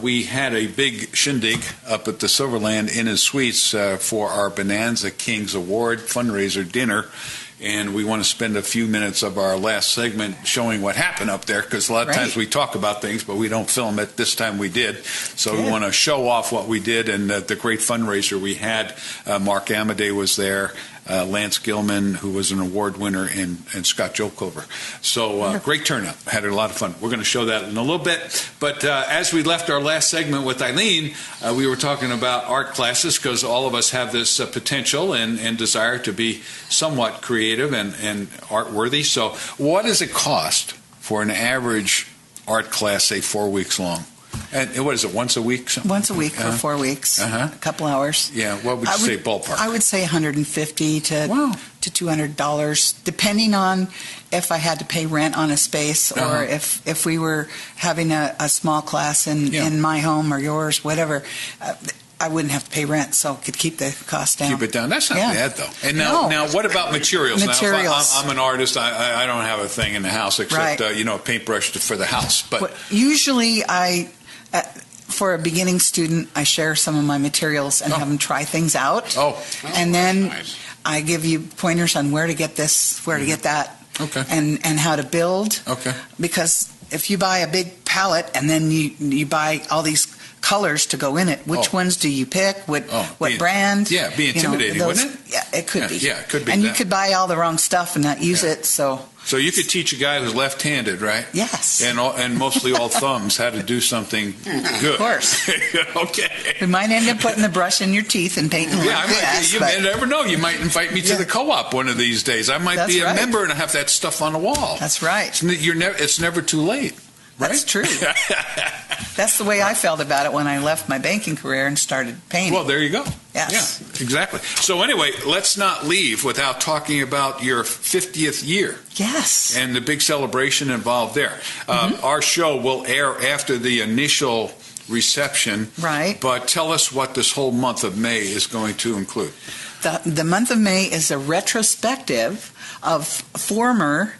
we had a big shindig up at the Silverland Inn and Suites for our Bonanza Kings Award fundraiser dinner. And we want to spend a few minutes of our last segment showing what happened up there, because a lot of times we talk about things, but we don't film it. This time we did. So we want to show off what we did and the great fundraiser we had. Mark Amadei was there, Lance Gilman, who was an award winner, and Scott Jokover. So great turnout. Had a lot of fun. We're going to show that in a little bit. But as we left our last segment with Eileen, we were talking about art classes, because all of us have this potential and desire to be somewhat creative and art-worthy. So what does it cost for an average art class, say 4 weeks long? And what is it, once a week? Once a week for 4 weeks, a couple hours. Yeah, what would you say ballpark? I would say $150 to $200, depending on if I had to pay rent on a space or if we were having a small class in my home or yours, whatever. I wouldn't have to pay rent, so could keep the cost down. Keep it down. That's not Yeah. bad, though. And No. now what about materials? Materials. Now, if I'm an artist. I don't have a thing in the house except, Right. a paintbrush for the house. But Usually for a beginning student, I share some of my materials and have them try things out. And then nice. I give you pointers on where to get this, where to get that, Okay. and how to build. Okay. Because if you buy a big palette and then you buy all these colors to go in it, which ones do you pick? What brand? Yeah, be intimidating, wouldn't it? Yeah, it could be. Yeah, it could be And you that. could buy all the wrong stuff and not use it. So you could teach a guy who's left-handed, right? Yes. And mostly all thumbs how to do something good. Of course. Okay. We might end up putting the brush in your teeth and painting Yeah, like this. you never know. You might invite me to the co-op one of these days. I might That's be a right. member and have that stuff on the wall. That's right. It's never too late. Right? That's true. That's the way I felt about it when I left my banking career and started painting. Well, there you go. Yes. Yeah, exactly. So anyway, let's not leave without talking about your 50th year. Yes. And the big celebration involved there. Our show will air after the initial reception. Right. But tell us what this whole month of May is going to include. The month of May is a retrospective of former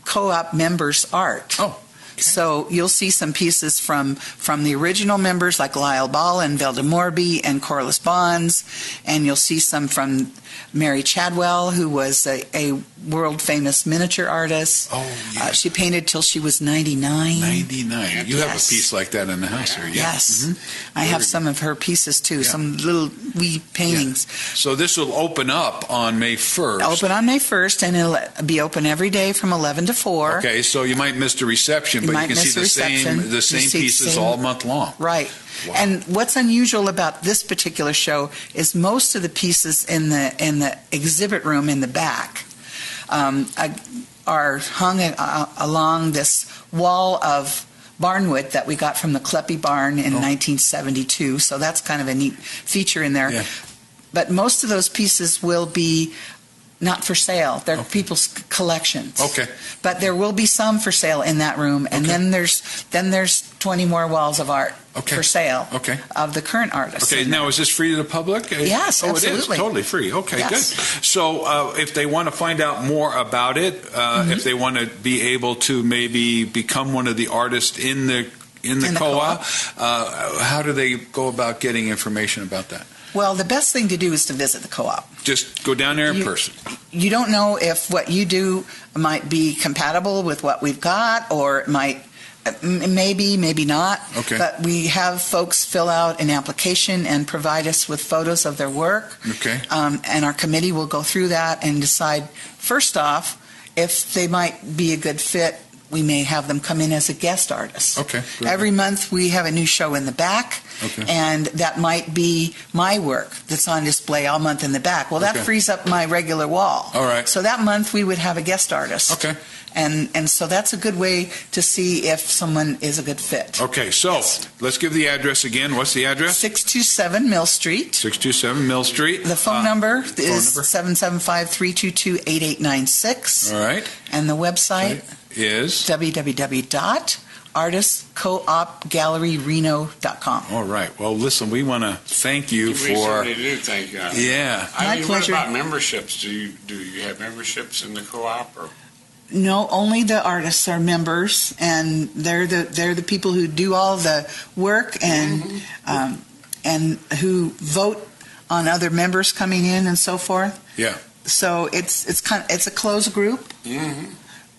co-op members' art. Oh. So you'll see some pieces from the original members like Lyle Ball and Velda Morby and Corliss Bonds, and you'll see some from Mary Chadwell, who was a world-famous miniature artist. Oh, yes. She painted till she was 99. 99. You have a piece like that in the house here. Yeah. Yes. Mm-hmm. I have some of her pieces, too, some little wee paintings. Yeah. So this will open up on May 1st. Open on May 1st, and it'll be open every day from 11 to 4. Okay, so you might miss the reception, but you can see the same pieces all month long. Right. Wow. And what's unusual about this particular show is most of the pieces in the exhibit room in the back are hung along this wall of barnwood that we got from the Kleppe barn in 1972. So that's kind of a neat feature in there. Yeah. But most of those pieces will be not for sale. They're people's collections. Okay. But there will be some for sale in that room, and then there's 20 more walls of art for sale of the current artists. Okay, now is this free to the public? Yes, absolutely. It is totally free. Okay, Yes. good. So if they want to find out more about it, if they want to be able to maybe become one of the artists in the co-op, how do they go about getting information about that? Well, the best thing to do is to visit the co-op. Just go down there in person. You don't know if what you do might be compatible with what we've got, or it might, maybe not. Okay. But we have folks fill out an application and provide us with photos of their work. Okay. And our committee will go through that and decide, first off, if they might be a good fit. We may have them come in as a guest artist. Okay. Every month we have a new show in the back, and that might be my work that's on display all month in the back. Well, that frees up my regular wall. All right. So that month we would have a guest artist. Okay. And so that's a good way to see if someone is a good fit. Okay, so let's give the address again. What's the address? 627 Mill Street. 627 Mill Street. The phone number is 775-322-8896. All right. And the website is www.artistcoopgalleryreno.com. All right. Well, listen, we want to thank you We for. certainly do thank you. Yeah. My pleasure. What about memberships? Do you have memberships in the co-op? Or? No, only the artists are members, and they're the people who do all the work and who vote on other members coming in and so forth. Yeah. So it's a closed group,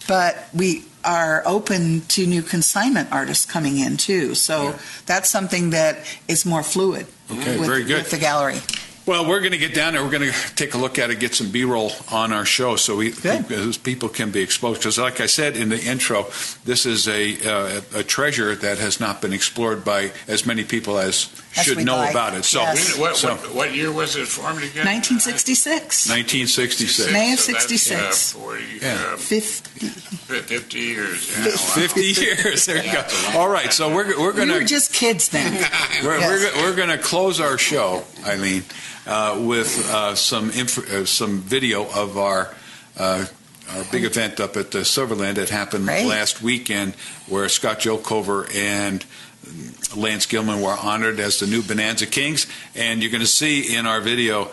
but we are open to new consignment artists coming in too. So that's something that is more fluid. Okay, very good. With the gallery. Well, we're going to get down there. We're going to take a look at it, get some B-roll on our show so people can be exposed. Because like I said in the intro, this is a treasure that has not been explored by as many people as should know about it. So, yes. What year was it formed again? 1966. 1966. May of So that's, 66. 50 years. Yeah, 50 years. There you go. All right, so we're going to. We were just kids then. We're going to close our show, Eileen, with some video of our big event up at the Silverland that happened last weekend, where Scott Jokover and Lance Gilman were honored as the new Bonanza Kings, and you're going to see in our video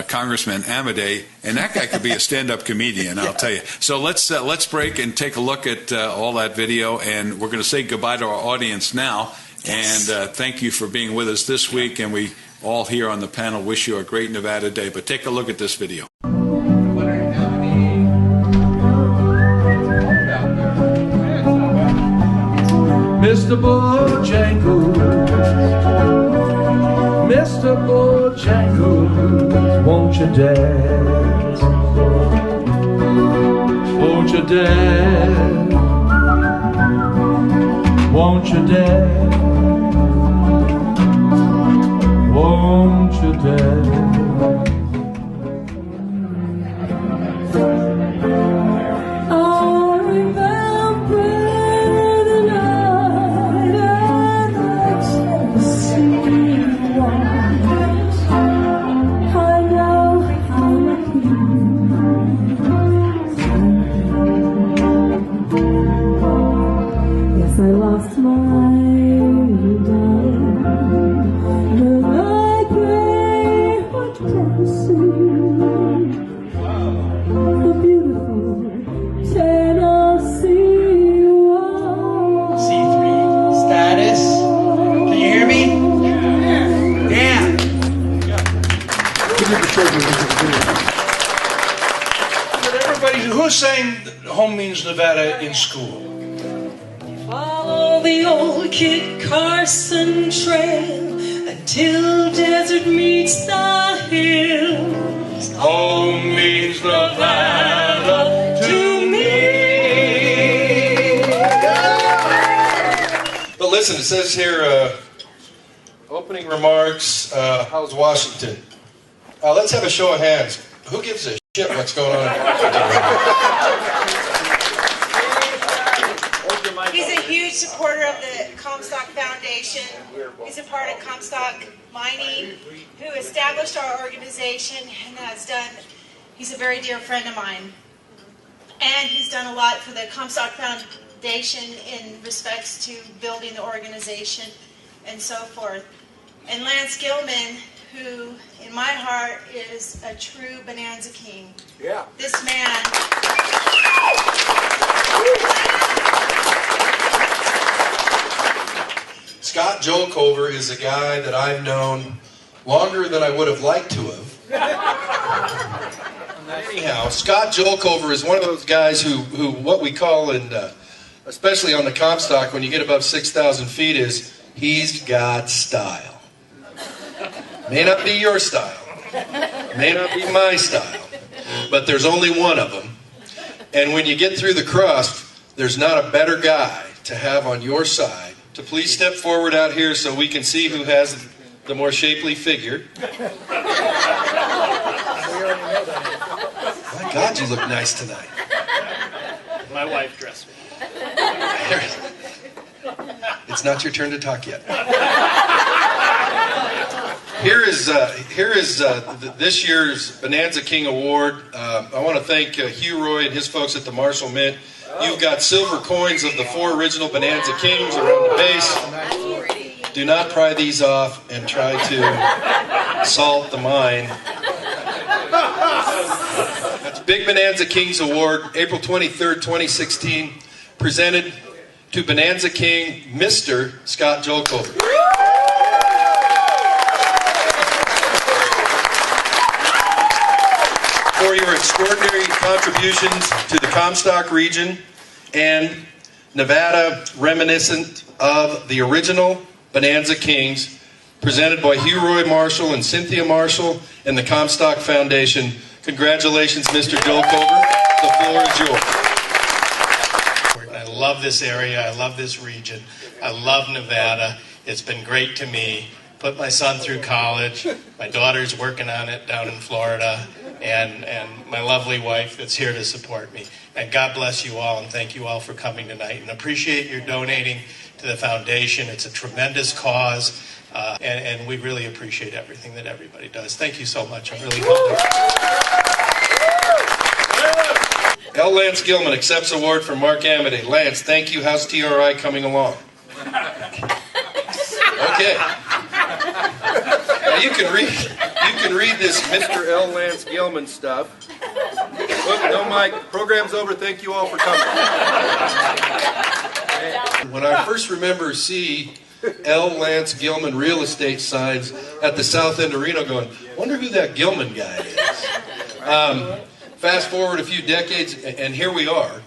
Congressman Amedee, and that guy could be a stand-up comedian, I'll tell you. So let's break and take a look at all that video, and we're going to say goodbye to our audience now. Yes. And thank you for being with us this week, and we all here on the panel wish you a great Nevada day. But take a look at this video. Mr. Bojangles, Mr. Bojangles, won't you dance? Won't you dance? Won't you dance? Won't you dance? Who's saying home means Nevada in school? Follow the old Kit Carson trail until desert meets the hills. Home means Nevada to me. But listen, it says here, opening remarks, how's Washington? Let's have a show of hands. Who gives a shit what's going on in Washington? He's a huge supporter of the Comstock Foundation. He's a part of Comstock Mining, who established our organization and he's a very dear friend of mine. And he's done a lot for the Comstock Foundation in respects to building the organization and so forth. And Lance Gilman, who in my heart is a true Bonanza King. Yeah. This man. Scott Jolkover is a guy that I've known longer than I would have liked to have. Anyhow, Scott Jolkover is one of those guys who what we call in, especially on the Comstock, when you get above 6,000 feet, is he's got style. May not be your style, may not be my style, but there's only one of them. And when you get through the crust, there's not a better guy to have on your side. To please step forward out here so we can see who has the more shapely figure. My God, you look nice tonight. My wife dressed me. It's not your turn to talk yet. Here is this year's Bonanza King Award. I want to thank Hugh Roy and his folks at the Marshall Mint. You've got silver coins of the 4 original Bonanza Kings around the base. Do not pry these off and try to salt the mine. That's Big Bonanza Kings Award, April 23rd, 2016, presented to Bonanza King, Mr. Scott Jolkover. For your extraordinary contributions to the Comstock region and Nevada, reminiscent of the original Bonanza Kings, presented by Hugh Roy Marshall and Cynthia Marshall and the Comstock Foundation. Congratulations, Mr. Jolkover. The floor is yours. I love this area. I love this region. I love Nevada. It's been great to me. Put my son through college. My daughter's working on it down in Florida. And my lovely wife that's here to support me. And God bless you all, and thank you all for coming tonight. And appreciate your donating to the foundation. It's a tremendous cause, and we really appreciate everything that everybody does. Thank you so much. I'm really humbled. L. Lance Gilman accepts award from Mark Amedee. Lance, thank you. How's TRI coming along? Okay. Now you can read this Mr. L. Lance Gilman stuff. Look, no mic. Program's over. Thank you all for coming. When I first remember see L. Lance Gilman real estate signs at the south end of Reno going, wonder who that Gilman guy is. Fast forward a few decades, and here we are.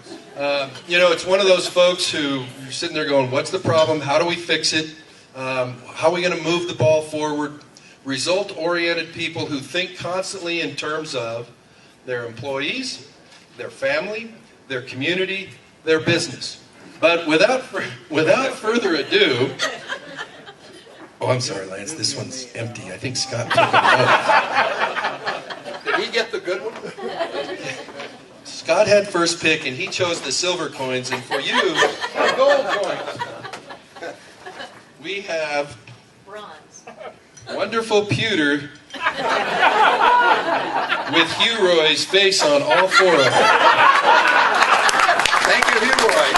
It's one of those folks who you're sitting there going, what's the problem? How do we fix it? How are we going to move the ball forward? Result-oriented people who think constantly in terms of their employees, their family, their community, their business. But without further ado, oh, I'm sorry, Lance, this one's empty. I think Scott took it. Did he get the good one? Scott had first pick, and he chose the silver coins, and for you, the gold coins. We have bronze. Wonderful pewter with Hugh Roy's face on all four of them. Thank you, Hugh Roy.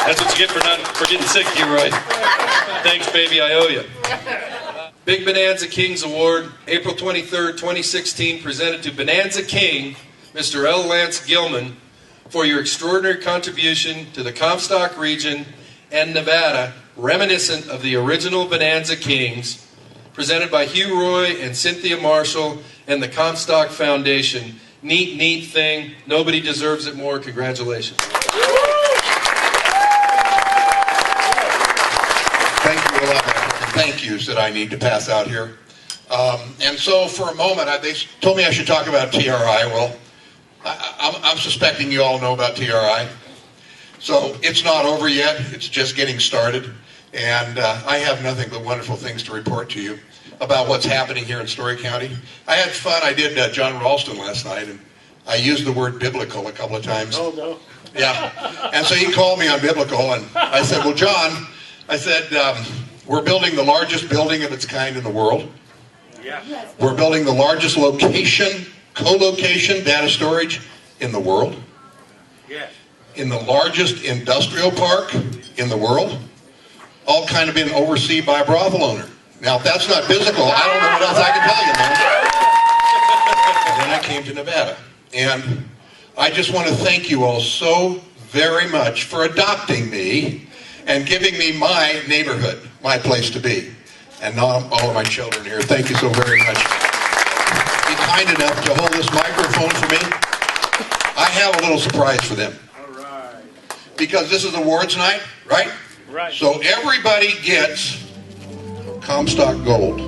That's what you get for getting sick, Hugh Roy. Thanks, baby, I owe you. Big Bonanza Kings Award, April 23rd, 2016, presented to Bonanza King, Mr. L. Lance Gilman, for your extraordinary contribution to the Comstock region and Nevada, reminiscent of the original Bonanza Kings, presented by Hugh Roy and Cynthia Marshall and the Comstock Foundation. Neat, neat thing. Nobody deserves it more. Congratulations. Thank you a lot. Thank yous that I need to pass out here. And so for a moment, they told me I should talk about TRI. Well, I'm suspecting you all know about TRI. So it's not over yet. It's just getting started. And I have nothing but wonderful things to report to you about what's happening here in Story County. I had fun. I did John Ralston last night, and I used the word biblical a couple of times. Oh, no. Yeah. And so he called me on biblical, and I said, well, John, I said, we're building the largest building of its kind in the world. Yeah. We're building the largest co-location data storage in the world. Yes. In the largest industrial park in the world. All kind of being overseen by a brothel owner. Now, if that's not physical, I don't know what else I can tell you, man. And then I came to Nevada. And I just want to thank you all so very much for adopting me and giving me my neighborhood, my place to be. And now all of my children here, thank you so very much. Be kind enough to hold this microphone for me. I have a little surprise for them. All right. Because this is awards night, right? Right. So everybody gets Comstock Gold.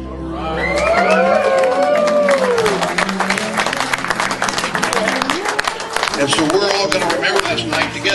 And so we're all going to remember this night together.